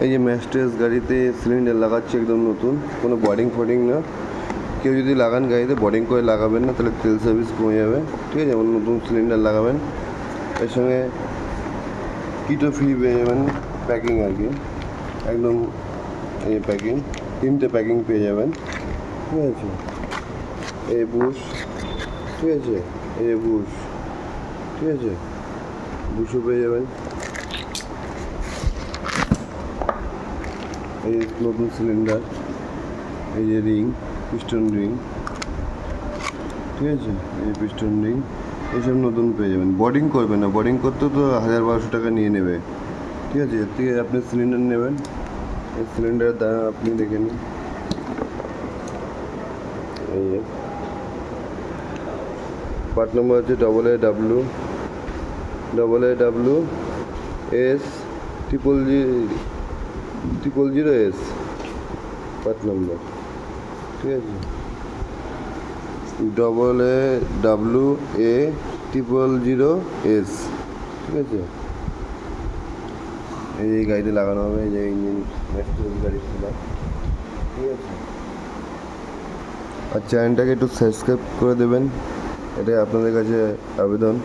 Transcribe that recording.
এই যে ম্যাস্টেস গাড়িতে সিলিন্ডার লাগাচ্ছে একদম নতুন, কোনো বোর্ডিং ফোর্ডিং না। কেউ যদি লাগান গাড়িতে বোর্ডিং করে লাগাবেন না, তাহলে তেল সার্ভিস কমে যাবে, ঠিক আছে। যেমন নতুন সিলিন্ডার লাগাবেন, এর সঙ্গে কিটো ফ্রি পেয়ে যাবেন, প্যাকিং আর কি, একদম এই প্যাকিং 3টে প্যাকিং পেয়ে যাবেন, ঠিক আছে। এই বুশ, ঠিক আছে, এই বুশ, ঠিক আছে, বুশও পেয়ে যাবেন। এই নতুন সিলিন্ডার, এই যে রিং, পিস্টন রিং, ঠিক আছে, এই পিস্টন রিং, এইসব নতুন পেয়ে যাবেন। বোর্ডিং করবে না, বোর্ডিং করতে তো 1000-1200 টাকা নিয়ে নেবে, ঠিক আছে। এর থেকে আপনি সিলিন্ডার নেবেন, এই সিলিন্ডারের দাম আপনি দেখে নিন। এই যে পার্ট নম্বর হচ্ছে AAWS 000S পার্ট নম্বর, ঠিক আছে। AAWA 000S, ঠিক আছে। এই গাড়িতে লাগানো হবে, এই যে ইঞ্জিন ম্যাস্টেস গাড়ি খোলা, ঠিক আছে। আর চ্যানেলটাকে একটু সাবস্ক্রাইব করে দেবেন, এটাই আপনাদের কাছে আবেদন।